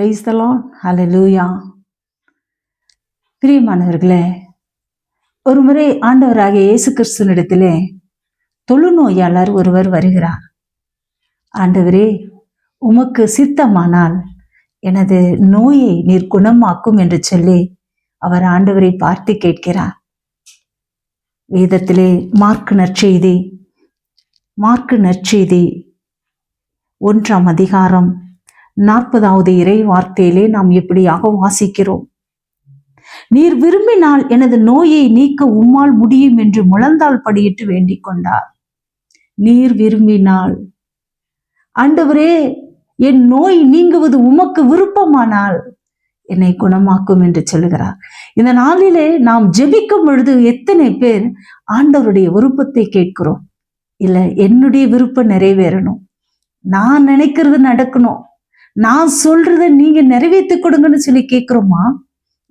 Praise the Lord. ஹல்லேலூயா. பிரியமானவர்களே, ஒரு முறை ஆண்டவராகிய இயேசு கிறிஸ்துவினிடத்திலே தொழுநோயாளர் ஒருவர் வருகிறார். ஆண்டவரே, உமக்கு சித்தமானால் எனது நோயை நீர் குணமாக்கும் என்று சொல்லி அவர் ஆண்டவரை பார்த்து கேட்கிறார். வேதத்திலே மார்க்கு நற்செய்தி 1ஆம் அதிகாரம் 40வது இறை வார்த்தையிலே நாம் இப்படியாக வாசிக்கிறோம். நீர் விரும்பினால் எனது நோயை நீக்க உம்மால் முடியும் என்று முழந்தாள் படியிட்டு வேண்டிக் கொண்டார். நீர் விரும்பினால், ஆண்டவரே, என் நோய் நீங்குவது உமக்கு விருப்பமானால் என்னை குணமாக்கும் என்று சொல்லுகிறார். இந்த நாளிலே நாம் ஜெபிக்கும் பொழுது எத்தனை பேர் ஆண்டவருடைய விருப்பத்தை கேட்கிறோம்? இல்ல, என்னுடைய விருப்பம் நிறைவேறணும், நான் நினைக்கிறது நடக்கணும், நான் சொல்றத நீங்க நிறைவேற்றி கொடுங்கன்னு சொல்லி கேட்கிறோமா?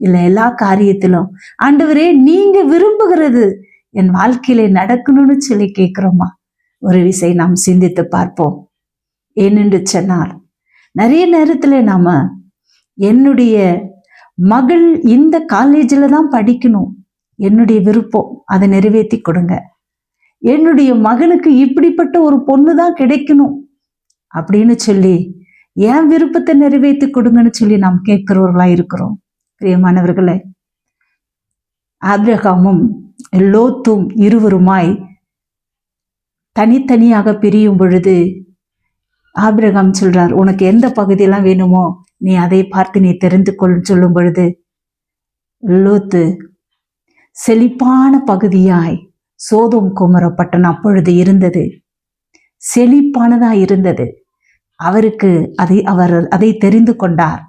இல்ல, எல்லா காரியத்திலும் ஆண்டவரே நீங்க விரும்புகிறது என் வாழ்க்கையில நடக்கணும்னு சொல்லி கேட்கிறோமா? ஒரு விஷயம் நாம் சிந்தித்து பார்ப்போம். ஏனென்று சொன்னால், நிறைய நேரத்துல நாம என்னுடைய மகள் இந்த காலேஜில் தான் படிக்கணும், என்னுடைய விருப்பம், அதை நிறைவேற்றி கொடுங்க. என்னுடைய மகனுக்கு இப்படிப்பட்ட ஒரு பொண்ணு தான் கிடைக்கணும் அப்படின்னு சொல்லி என் விருப்பத்தை நிறைவேற்றி கொடுங்கன்னு சொல்லி நாம் கேட்கிறவர்களா இருக்கிறோம். பிரியமானவர்களே, ஆபிரகாமும் லோத்தும் இருவருமாய் தனித்தனியாக பிரியும் பொழுது ஆபிரகாம் சொல்றார், உனக்கு எந்த பகுதியெல்லாம் வேணுமோ நீ அதை பார்த்து நீ தெரிந்து கொள் சொல்லும் பொழுது, லோத்து செழிப்பான பகுதியாய் சோதோம் குமர பட்டணம் அப்பொழுது இருந்தது, செழிப்பானதா இருந்தது. அவருக்கு அவர் அதை தெரிந்து கொண்டார்.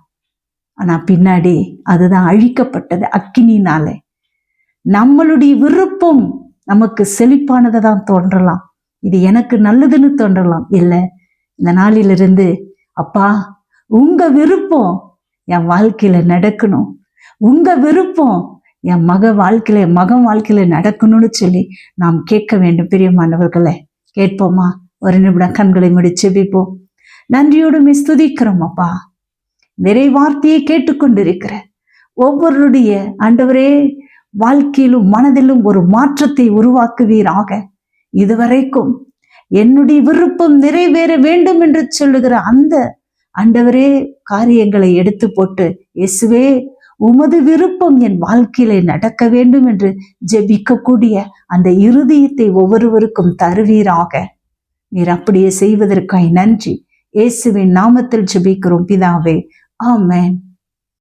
ஆனா பின்னாடி அதுதான் அழிக்கப்பட்டது அக்கினினால. நம்மளுடைய விருப்பம் நமக்கு செழிப்பானதை தான் தோன்றலாம், இது எனக்கு நல்லதுன்னு தோன்றலாம். இல்லை, இந்த நாளிலிருந்து அப்பா, உங்க விருப்பம் என் வாழ்க்கையில நடக்கணும், உங்க விருப்பம் என் மகன் வாழ்க்கையில நடக்கணும்னு சொல்லி நாம் கேட்க வேண்டும். பிரியமானவர்களே, கேட்போமா? ஒரு நிமிடம் கண்களை மூடி ஜெபிப்போம். நன்றியோடு ஸ்துதிக்கிறோம் அப்பா. நிறைய வார்த்தையை கேட்டுக்கொண்டிருக்கிற ஒவ்வொருடைய ஆண்டவரே வாழ்க்கையிலும் மனதிலும் ஒரு மாற்றத்தை உருவாக்குவீராக. இதுவரைக்கும் என்னுடைய விருப்பம் நிறைவேற வேண்டும் என்று சொல்லுகிற அந்த ஆண்டவரே காரியங்களை எடுத்து போட்டு, இயேசுவே உமது விருப்பம் என் வாழ்க்கையில நடக்க வேண்டும் என்று ஜெபிக்கக்கூடிய அந்த இருதயத்தை ஒவ்வொருவருக்கும் தருவீராக. நீர் அப்படியே செய்வதற்காய் நன்றி. இயேசுவின் நாமத்தில் ஜெபிக்கிறோம் பிதாவே, ஆமென்.